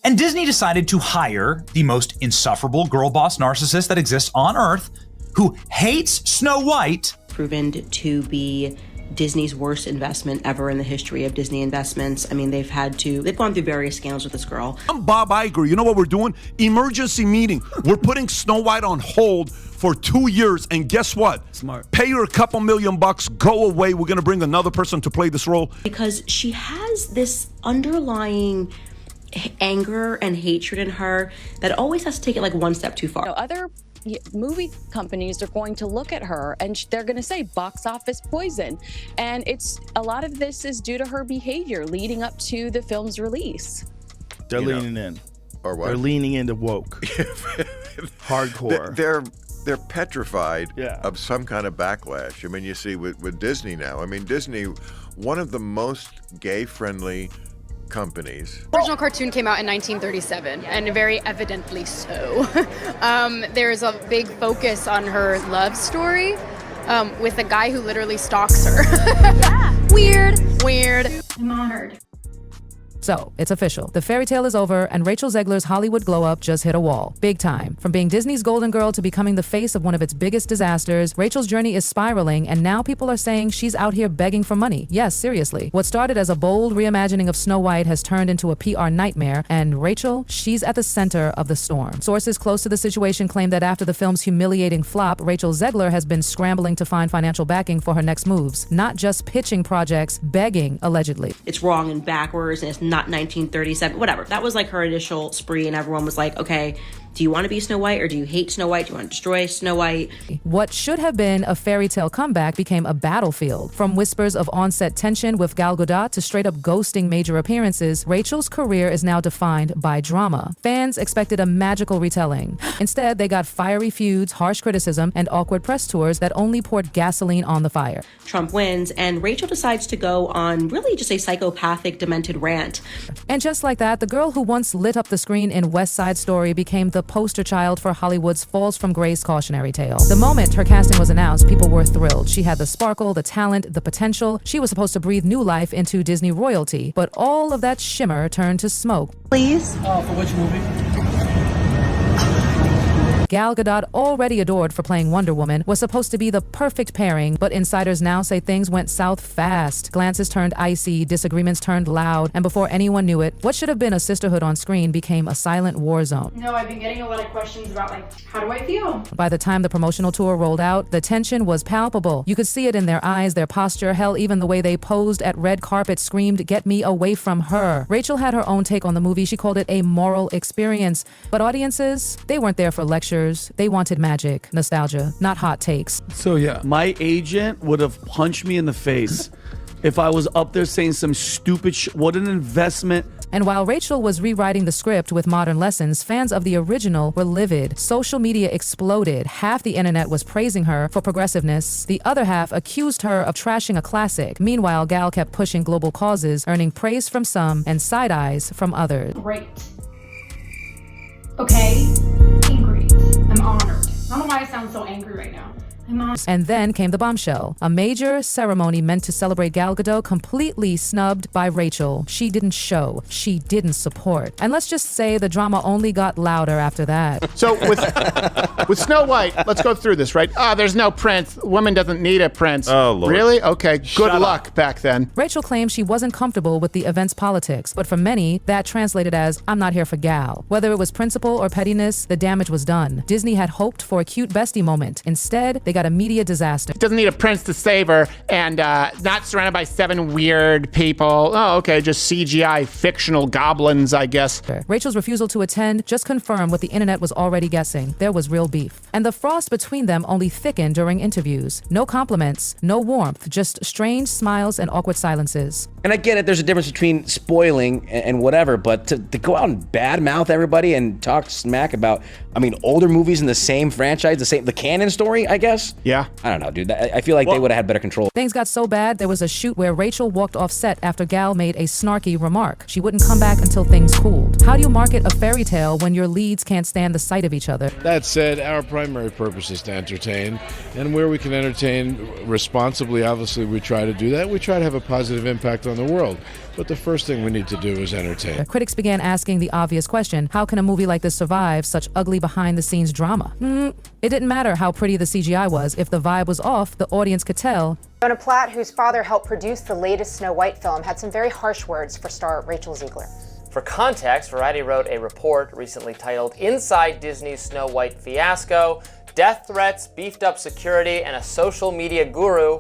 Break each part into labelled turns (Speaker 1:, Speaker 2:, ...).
Speaker 1: And Disney decided to hire the most insufferable girl boss narcissist that exists on Earth, who hates Snow White.
Speaker 2: Proven to be Disney's worst investment ever in the history of Disney investments. I mean, they've gone through various scandals with this girl.
Speaker 3: I'm Bob Iger. You know what we're doing? Emergency meeting. We're putting Snow White on hold for 2 years, and guess what?
Speaker 4: Smart.
Speaker 3: Pay her a couple $1,000,000, go away. We're going to bring another person to play this role.
Speaker 2: Because she has this underlying anger and hatred in her that always has to take it like one step too far.
Speaker 5: Other movie companies are going to look at her and they're going to say box office poison. And a lot of this is due to her behavior leading up to the film's release.
Speaker 4: They're leaning in.
Speaker 6: Or what?
Speaker 4: They're leaning into woke. Hardcore.
Speaker 6: They're petrified of some kind of backlash. I mean, you see with Disney now. I mean, Disney, one of the most gay-friendly companies.
Speaker 7: The original cartoon came out in 1937, and very evidently so. There's a big focus on her love story with a guy who literally stalks her. Weird.
Speaker 8: I'm honored.
Speaker 9: So, it's official. The fairy tale is over, and Rachel Zegler's Hollywood glow-up just hit a wall. Big time. From being Disney's golden girl to becoming the face of one of its biggest disasters, Rachel's journey is spiraling, and now people are saying she's out here begging for money. Yes, seriously. What started as a bold reimagining of Snow White has turned into a PR nightmare, and Rachel, she's at the center of the storm. Sources close to the situation claim that after the film's humiliating flop, Rachel Zegler has been scrambling to find financial backing for her next moves. Not just pitching projects, begging, allegedly.
Speaker 2: It's wrong and backwards, and it's not 1937, whatever. That was like her initial spree, and everyone was like, okay, do you want to be Snow White or do you hate Snow White? Do you want to destroy Snow White?
Speaker 9: What should have been a fairy tale comeback became a battlefield. From whispers of on-set tension with Gal Gadot to straight up ghosting major appearances, Rachel's career is now defined by drama. Fans expected a magical retelling. Instead, they got fiery feuds, harsh criticism, and awkward press tours that only poured gasoline on the fire.
Speaker 2: Trump wins, and Rachel decides to go on really just a psychopathic, demented rant.
Speaker 9: And just like that, the girl who once lit up the screen in West Side Story became the poster child for Hollywood's falls from grace cautionary tale. The moment her casting was announced, people were thrilled. She had the sparkle, the talent, the potential. She was supposed to breathe new life into Disney royalty, but all of that shimmer turned to smoke.
Speaker 8: Please?
Speaker 10: For which movie?
Speaker 9: Gal Gadot, already adored for playing Wonder Woman, was supposed to be the perfect pairing, but insiders now say things went south fast. Glances turned icy, disagreements turned loud, and before anyone knew it, what should have been a sisterhood on screen became a silent war zone.
Speaker 8: No, I've been getting a lot of questions about, how do I feel?
Speaker 9: By the time the promotional tour rolled out, the tension was palpable. You could see it in their eyes, their posture, hell, even the way they posed at red carpet screamed, "Get me away from her." Rachel had her own take on the movie. She called it a moral experience. But audiences, they weren't there for lectures. They wanted magic, nostalgia, not hot takes.
Speaker 4: So yeah, my agent would have punched me in the face if I was up there saying some stupid what an investment.
Speaker 9: And while Rachel was rewriting the script with modern lessons, fans of the original were livid. Social media exploded. Half the internet was praising her for progressiveness. The other half accused her of trashing a classic. Meanwhile, Gal kept pushing global causes, earning praise from some and side eyes from others.
Speaker 8: Great. Okay? Angry. I'm honored. I don't know why I sound so angry right now.
Speaker 9: And then came the bombshell. A major ceremony meant to celebrate Gal Gadot completely snubbed by Rachel. She didn't show. She didn't support. And let's just say the drama only got louder after that.
Speaker 11: So with Snow White, let's go through this, right? There's no prince. Woman doesn't need a prince.
Speaker 6: Oh, Lord.
Speaker 11: Really? Okay, good luck back then.
Speaker 9: Rachel claimed she wasn't comfortable with the event's politics, but for many, that translated as, I'm not here for Gal. Whether it was principle or pettiness, the damage was done. Disney had hoped for a cute bestie moment. Instead, they got a media disaster.
Speaker 11: Doesn't need a prince to save her, and not surrounded by 7 weird people. Oh, okay, just CGI fictional goblins, I guess.
Speaker 9: Rachel's refusal to attend just confirmed what the internet was already guessing. There was real beef. And the frost between them only thickened during interviews. No compliments, no warmth, just strange smiles and awkward silences.
Speaker 12: And I get it, there's a difference between spoiling and whatever, but to go out and badmouth everybody and talk smack about, older movies in the same franchise, the canon story, I guess?
Speaker 11: Yeah.
Speaker 12: I don't know, dude. I feel like they would have had better control.
Speaker 9: Things got so bad, there was a shoot where Rachel walked off set after Gal made a snarky remark. She wouldn't come back until things cooled. How do you market a fairy tale when your leads can't stand the sight of each other?
Speaker 13: That said, our primary purpose is to entertain, and where we can entertain responsibly, obviously we try to do that. We try to have a positive impact on the world. but the first thing we need to do is entertain.
Speaker 9: Critics began asking the obvious question, how can a movie like this survive such ugly behind-the-scenes drama? It didn't matter how pretty the CGI was. If the vibe was off, the audience could tell.
Speaker 10: Jonah Platt, whose father helped produce the latest Snow White film, had some very harsh words for star Rachel Zegler.
Speaker 14: For context, Variety wrote a report recently titled Inside Disney's Snow White Fiasco, Death Threats, Beefed Up Security, and a Social Media Guru.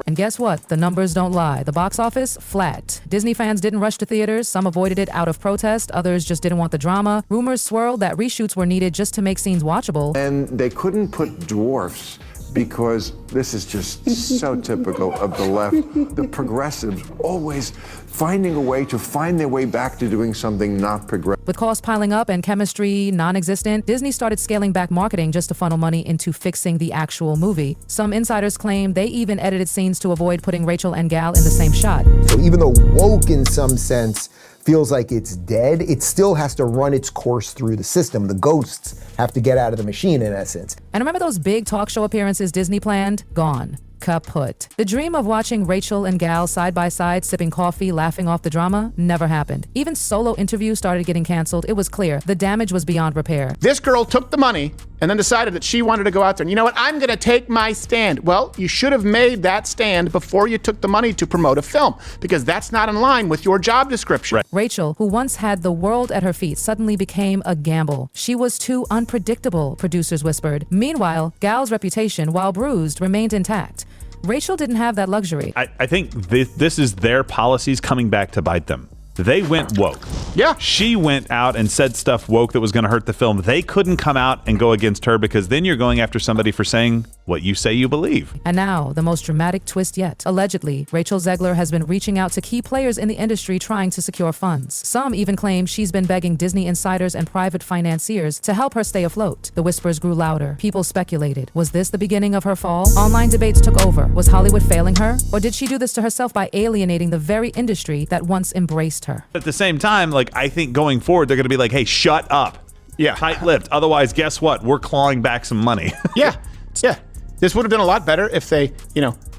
Speaker 9: And guess what? The numbers don't lie. The box office, flat. Disney fans didn't rush to theaters. Some avoided it out of protest. Others just didn't want the drama. Rumors swirled that reshoots were needed just to make scenes watchable.
Speaker 15: And they couldn't put dwarfs because this is just so typical of the left. The progressives always finding a way to find their way back to doing something not progressive.
Speaker 9: With costs piling up and chemistry non-existent, Disney started scaling back marketing just to funnel money into fixing the actual movie. Some insiders claim they even edited scenes to avoid putting Rachel and Gal in the same shot.
Speaker 16: So even though woke in some sense feels like it's dead, it still has to run its course through the system. The ghosts have to get out of the machine in essence.
Speaker 9: And remember those big talk show appearances Disney planned? Gone. Kaput. The dream of watching Rachel and Gal side by side sipping coffee, laughing off the drama, never happened. Even solo interviews started getting canceled. It was clear the damage was beyond repair.
Speaker 11: This girl took the money and then decided that she wanted to go out there and, you know what, I'm gonna take my stand. Well, you should have made that stand before you took the money to promote a film, because that's not in line with your job description.
Speaker 9: Right. Rachel, who once had the world at her feet, suddenly became a gamble. She was too unpredictable, producers whispered. Meanwhile, Gal's reputation, while bruised, remained intact. Rachel didn't have that luxury.
Speaker 17: I think this is their policies coming back to bite them. They went woke.
Speaker 11: Yeah.
Speaker 17: She went out and said stuff woke that was going to hurt the film. They couldn't come out and go against her, because then you're going after somebody for saying what you say you believe.
Speaker 9: And now, the most dramatic twist yet. Allegedly, Rachel Zegler has been reaching out to key players in the industry trying to secure funds. Some even claim she's been begging Disney insiders and private financiers to help her stay afloat. The whispers grew louder. People speculated. Was this the beginning of her fall? Online debates took over. Was Hollywood failing her? Or did she do this to herself by alienating the very industry that once embraced her?
Speaker 17: At the same time, like, I think going forward, they're going to be like, hey, shut up.
Speaker 11: Yeah.
Speaker 17: Tight-lipped. Otherwise, guess what? We're clawing back some money.
Speaker 11: Yeah. This would have been a lot better if they,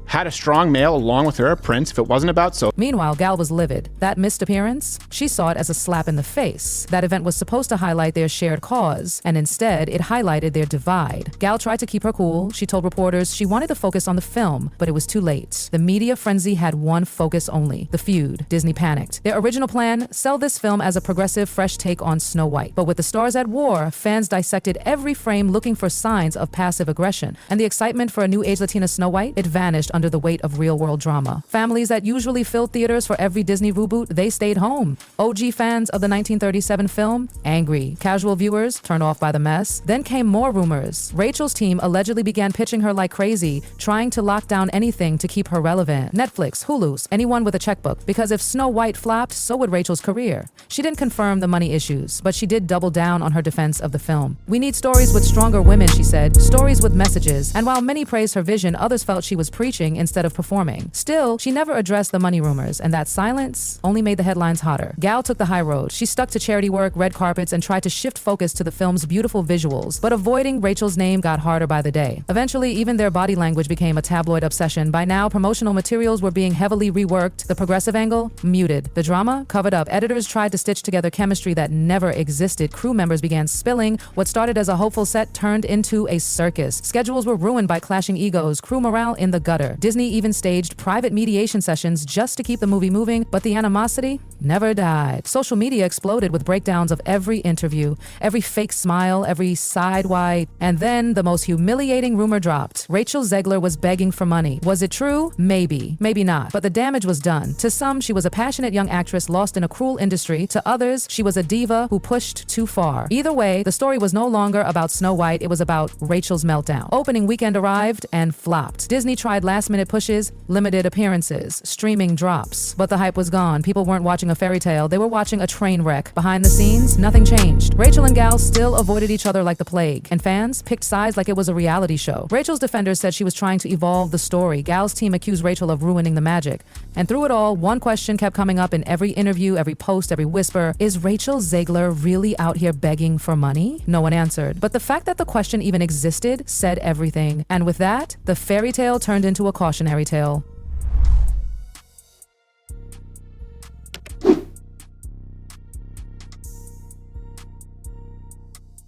Speaker 11: had a strong male along with her, Prince, if it wasn't about so.
Speaker 9: Meanwhile, Gal was livid. That missed appearance, she saw it as a slap in the face. That event was supposed to highlight their shared cause, and instead, it highlighted their divide. Gal tried to keep her cool. She told reporters she wanted to focus on the film, but it was too late. The media frenzy had one focus only, the feud. Disney panicked. Their original plan, sell this film as a progressive, fresh take on Snow White. But with the stars at war, fans dissected every frame looking for signs of passive aggression. And the excitement for a new age Latina Snow White, it vanished under the weight of real-world drama. Families that usually filled theaters for every Disney reboot, they stayed home. OG fans of the 1937 film, angry. Casual viewers, turned off by the mess. Then came more rumors. Rachel's team allegedly began pitching her like crazy, trying to lock down anything to keep her relevant. Netflix, Hulu's, anyone with a checkbook. Because if Snow White flopped, so would Rachel's career. She didn't confirm the money issues, but she did double down on her defense of the film. We need stories with stronger women, she said. Stories with messages. And while many praised her vision, others felt she was preaching instead of performing. Still, she never addressed the money rumors, and that silence only made the headlines hotter. Gal took the high road. She stuck to charity work, red carpets, and tried to shift focus to the film's beautiful visuals. But avoiding Rachel's name got harder by the day. Eventually, even their body language became a tabloid obsession. By now, promotional materials were being heavily reworked. The progressive angle, muted. The drama, covered up. Editors tried to stitch together chemistry that never existed. Crew members began spilling. What started as a hopeful set turned into a circus. Schedules were ruined by clashing egos. Crew morale in the gutter. Disney even staged private mediation sessions just to keep the movie moving, but the animosity never died. Social media exploded with breakdowns of every interview, every fake smile, every side-wide, and then the most humiliating rumor dropped. Rachel Zegler was begging for money. Was it true? Maybe. Maybe not. But the damage was done. To some, she was a passionate young actress lost in a cruel industry. To others, she was a diva who pushed too far. Either way, the story was no longer about Snow White. It was about Rachel's meltdown. Opening weekend arrived and flopped. Disney tried last-minute pushes, limited appearances, streaming drops. But the hype was gone. People weren't watching a fairy tale. They were watching a train wreck. Behind the scenes, nothing changed. Rachel and Gal still avoided each other like the plague, and fans picked sides like it was a reality show. Rachel's defenders said she was trying to evolve the story. Gal's team accused Rachel of ruining the magic. And through it all, one question kept coming up in every interview, every post, every whisper. Is Rachel Zegler really out here begging for money? No one answered. But the fact that the question even existed said everything. And with that, the fairy tale turned into a cautionary tale.